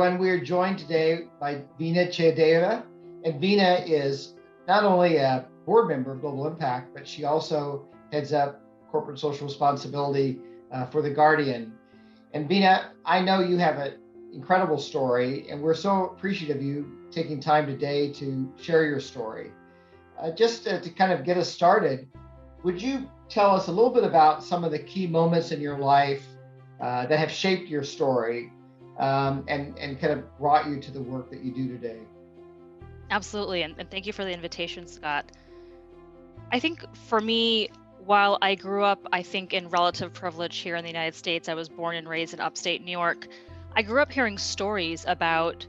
everyone. We are joined today by Veena Jayadeva. And Veena is not only a board member of Global Impact, but she also heads up corporate social responsibility for The Guardian. And Veena, I know you have an incredible story, and we're so appreciative of you taking time today to share your story. Just to kind of get us started, would you tell us a little bit about some of the key moments in your life that have shaped your story and kind of brought you to the work that you do today? Absolutely, and thank you for the invitation, Scott. I think for me, while I grew up, I think in relative privilege here in the United States, I was born and raised in upstate New York. I grew up hearing stories about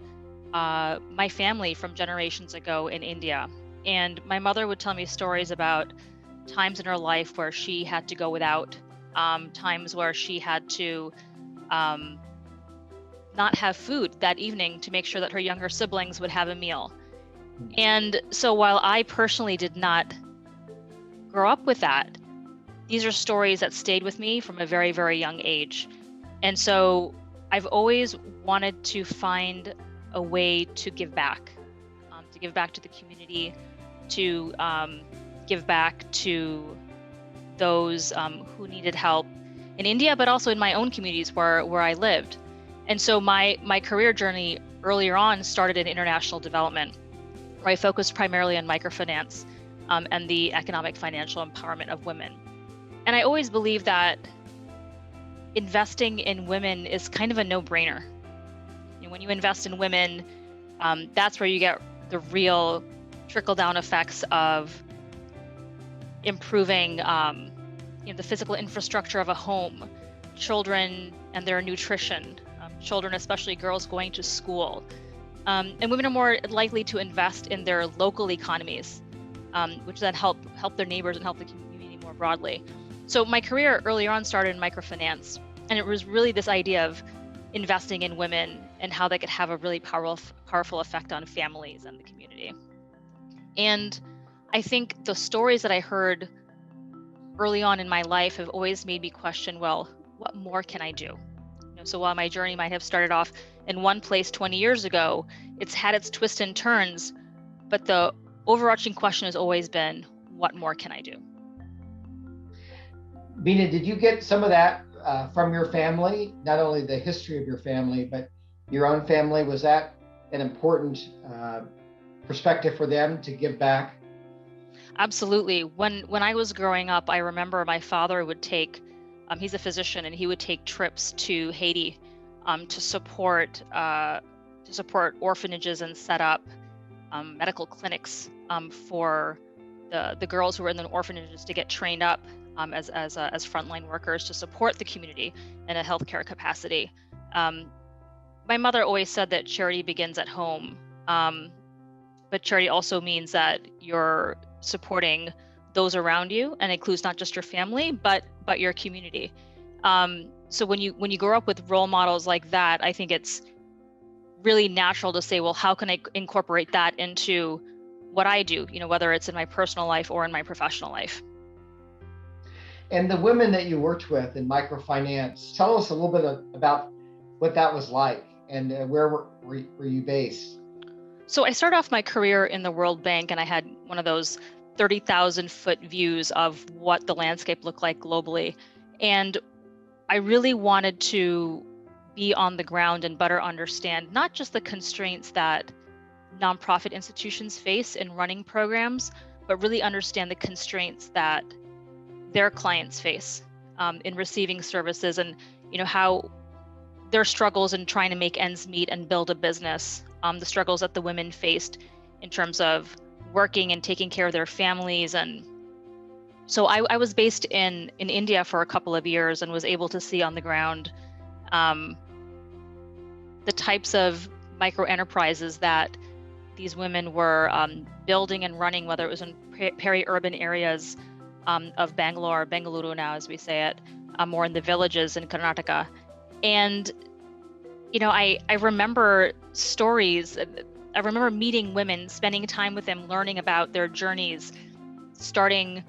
my family from generations ago in India. And my mother would tell me stories about times in her life where she had to go without, times where she had to not have food that evening to make sure that her younger siblings would have a meal. And so while I personally did not grow up with that, these are stories that stayed with me from a very, very young age. And so I've always wanted to find a way to give back to the community, to give back to those who needed help in India, but also in my own communities where I lived. And so my career journey earlier on started in international development, where I focused primarily on microfinance and the economic financial empowerment of women. And I always believe that investing in women is kind of a no-brainer. When you invest in women, that's where you get the real trickle-down effects of improving the physical infrastructure of a home, children and their nutrition, children, especially girls, going to school. And women are more likely to invest in their local economies, which then help their neighbors and help the community more broadly. So my career earlier on started in microfinance, and it was really this idea of investing in women and how they could have a really powerful effect on families and the community. And I think the stories that I heard early on in my life have always made me question, well, what more can I do? So while my journey might have started off in one place 20 years ago, it's had its twists and turns, but the overarching question has always been, what more can I do? Veena, did you get some of that from your family? Not only the history of your family, but your own family. Was that an important perspective for them to give back? Absolutely. When I was growing up, I remember my father would take, he's a physician, and he would take trips to Haiti to support orphanages and set up medical clinics for the girls who were in the orphanages to get trained up as frontline workers to support the community in a healthcare capacity. My mother always said that charity begins at home, but charity also means that you're supporting those around you, and includes not just your family, but your community. So when you grow up with role models like that, I think it's really natural to say, well, how can I incorporate that into what I do? Whether it's in my personal life or in my professional life. And the women that you worked with in microfinance, tell us a little bit about what that was like, and where were you based? So I started off my career in the World Bank, and I had one of those 30,000-foot views of what the landscape looked like globally. And I really wanted to be on the ground and better understand not just the constraints that nonprofit institutions face in running programs, but really understand the constraints that their clients face in receiving services, and how their struggles in trying to make ends meet and build a business, the struggles that the women faced in terms of working and taking care of their families. And so I was based in India for a couple of years and was able to see on the ground the types of micro enterprises that these women were building and running, whether it was in peri-urban areas of Bengaluru now, as we say it, or in the villages in Karnataka. And, I remember stories. I remember meeting women, spending time with them, learning about their journeys, starting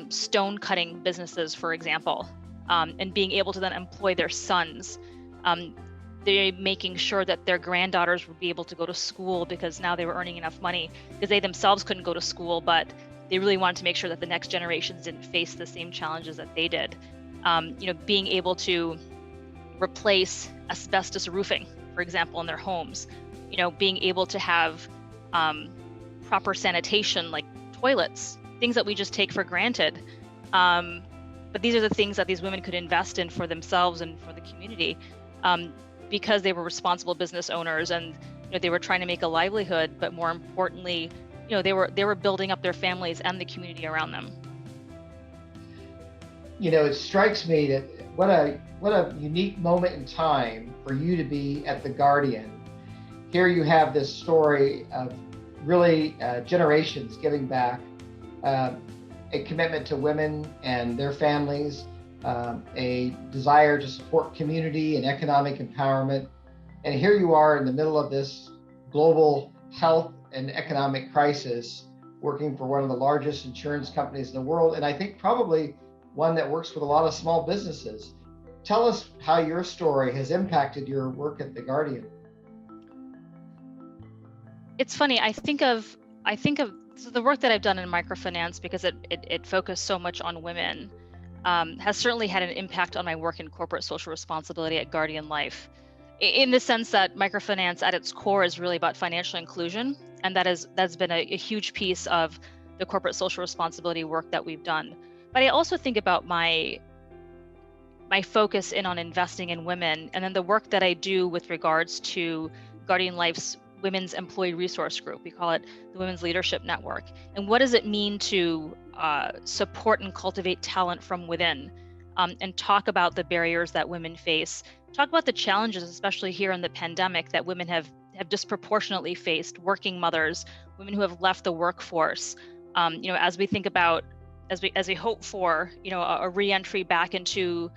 stone cutting businesses, for example, and being able to then employ their sons, they're making sure that their granddaughters would be able to go to school because now they were earning enough money because they themselves couldn't go to school, but they really wanted to make sure that the next generations didn't face the same challenges that they did. Being able to replace asbestos roofing, for example, in their homes, being able to have proper sanitation like toilets, things that we just take for granted. But these are the things that these women could invest in for themselves and for the community, because they were responsible business owners, and they were trying to make a livelihood, but more importantly, they were building up their families and the community around them. It strikes me that what a unique moment in time for you to be at the Guardian. Here you have this story of really generations giving back, a commitment to women and their families, a desire to support community and economic empowerment. And here you are in the middle of this global health and economic crisis, working for one of the largest insurance companies in the world, and I think probably one that works with a lot of small businesses. Tell us how your story has impacted your work at the Guardian. It's funny, I think of so the work that I've done in microfinance, because it focused so much on women, has certainly had an impact on my work in corporate social responsibility at Guardian Life, in the sense that microfinance at its core is really about financial inclusion, and that's been a huge piece of the corporate social responsibility work that we've done. But I also think about my focus in on investing in women, and then the work that I do with regards to Guardian Life's Women's Employee Resource Group. We call it the Women's Leadership Network. And what does it mean to support and cultivate talent from within, and talk about the barriers that women face, talk about the challenges, especially here in the pandemic, that women have disproportionately faced, working mothers, women who have left the workforce, as we think about, as we hope for, a re-entry back into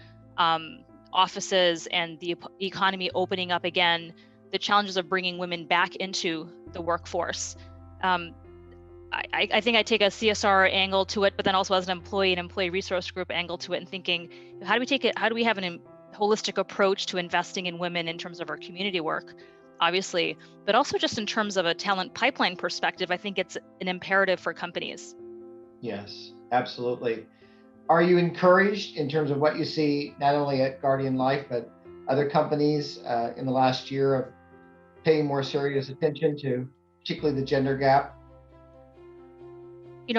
offices and the economy opening up again, the challenges of bringing women back into the workforce. I think I take a CSR angle to it, but then also as an employee resource group angle to it, and thinking, how do we have a holistic approach to investing in women in terms of our community work, obviously, but also just in terms of a talent pipeline perspective. I think it's an imperative for companies. Yes, absolutely. Are you encouraged in terms of what you see, not only at Guardian Life, but other companies in the last year of paying more serious attention to particularly the gender gap?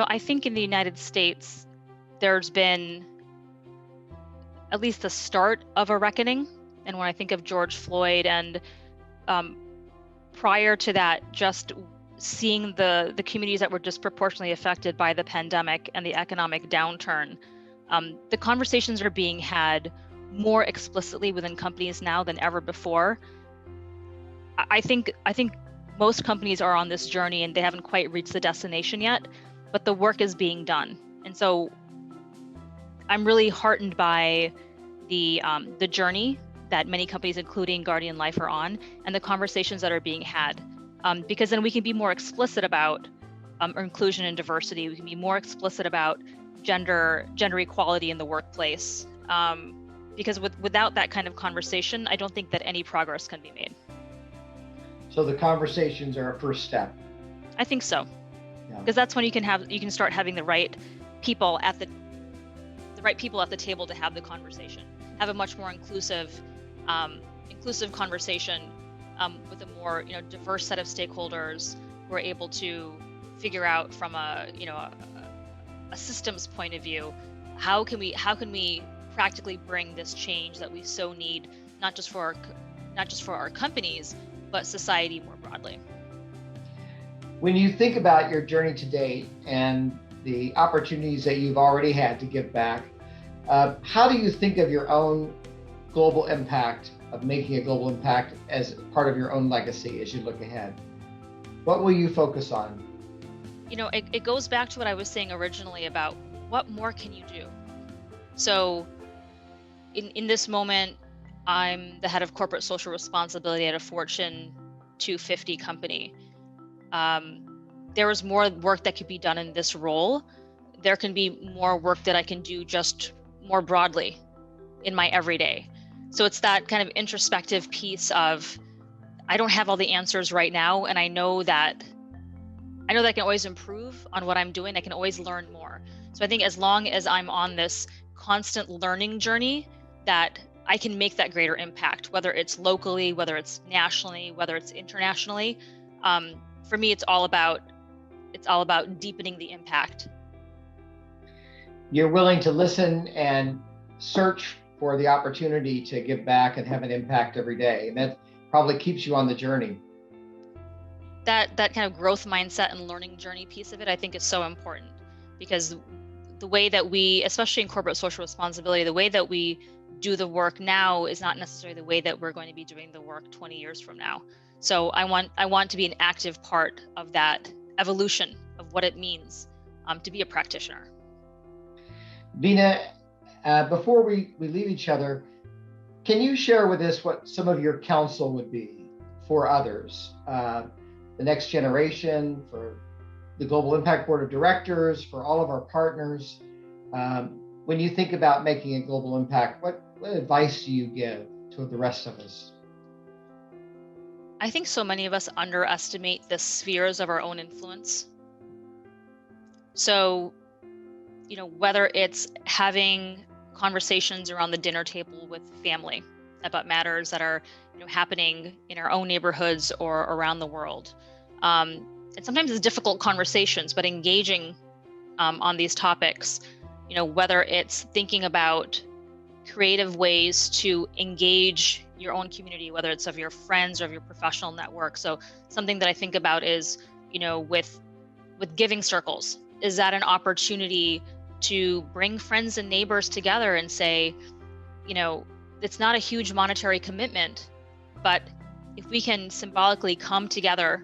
I think in the United States, there's been at least the start of a reckoning. And when I think of George Floyd, and prior to that, just seeing the communities that were disproportionately affected by the pandemic and the economic downturn, the conversations are being had more explicitly within companies now than ever before. I think most companies are on this journey and they haven't quite reached the destination yet, but the work is being done. And so I'm really heartened by the journey that many companies, including Guardian Life, are on, and the conversations that are being had, because then we can be more explicit about inclusion and diversity. We can be more explicit about gender equality in the workplace, because without that kind of conversation, I don't think that any progress can be made. So the conversations are a first step. I think so, because that's when you can start having the right people at the table to have the conversation, have a much more inclusive conversation with a more diverse set of stakeholders who are able to figure out from a systems point of view, how can we practically bring this change that we so need, not just for our companies, but society more broadly. When you think about your journey to date and the opportunities that you've already had to give back, how do you think of your own global impact, of making a global impact as part of your own legacy as you look ahead? What will you focus on? It goes back to what I was saying originally about what more can you do? So in this moment, I'm the head of corporate social responsibility at a Fortune 250 company. There is more work that could be done in this role. There can be more work that I can do just more broadly in my everyday. So it's that kind of introspective piece of, I don't have all the answers right now, and I know that I can always improve on what I'm doing. I can always learn more. So I think as long as I'm on this constant learning journey, that I can make that greater impact, whether it's locally, whether it's nationally, whether it's internationally. For me, it's all about deepening the impact. You're willing to listen and search for the opportunity to give back and have an impact every day, and that probably keeps you on the journey. That kind of growth mindset and learning journey piece of it, I think, is so important, because the way that we, especially in corporate social responsibility, the way that we do the work now is not necessarily the way that we're going to be doing the work 20 years from now. So I want to be an active part of that evolution of what it means to be a practitioner. Veena, before we leave each other, can you share with us what some of your counsel would be for others, the next generation, for the Global Impact Board of Directors, for all of our partners? When you think about making a global impact, what advice do you give to the rest of us? I think so many of us underestimate the spheres of our own influence. So, whether it's having conversations around the dinner table with family about matters that are, happening in our own neighborhoods or around the world. And sometimes it's difficult conversations, but engaging on these topics, whether it's thinking about creative ways to engage your own community, whether it's of your friends or of your professional network. So something that I think about is, with giving circles, is that an opportunity to bring friends and neighbors together and say, it's not a huge monetary commitment, but if we can symbolically come together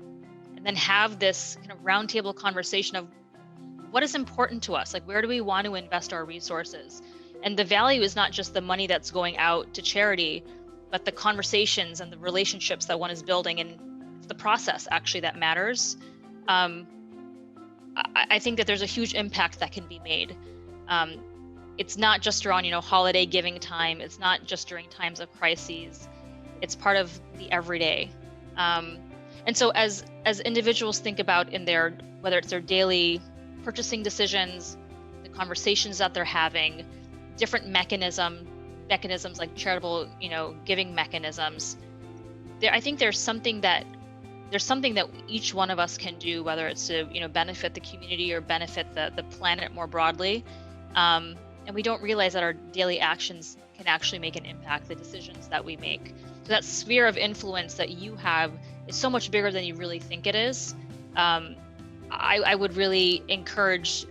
and then have this kind of roundtable conversation of what is important to us, like where do we want to invest our resources? And the value is not just the money that's going out to charity, but the conversations and the relationships that one is building, and it's the process actually that matters. I think that there's a huge impact that can be made. It's not just around, holiday giving time. It's not just during times of crises. It's part of the everyday. And so as individuals think about whether it's their daily purchasing decisions, the conversations that they're having, different mechanisms like charitable, giving mechanisms, I think there's something that each one of us can do, whether it's to, benefit the community or benefit the planet more broadly. And we don't realize that our daily actions can actually make an impact, the decisions that we make. So that sphere of influence that you have is so much bigger than you really think it is. I would really encourage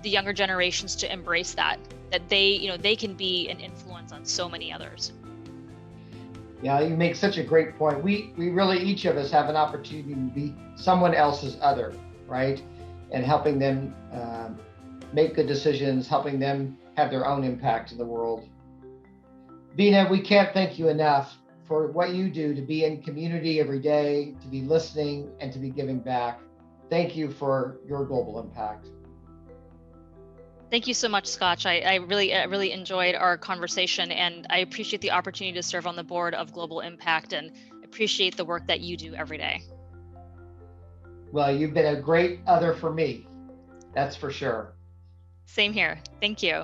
the younger generations to embrace that they can be an influence on so many others. Yeah, you make such a great point. We really, each of us have an opportunity to be someone else's other, right? And helping them make good decisions, helping them have their own impact in the world. Veena, we can't thank you enough for what you do to be in community every day, to be listening, and to be giving back. Thank you for your global impact. Thank you so much, Scotch. I really enjoyed our conversation, and I appreciate the opportunity to serve on the board of Global Impact, and appreciate the work that you do every day. Well, you've been a great other for me. That's for sure. Same here. Thank you.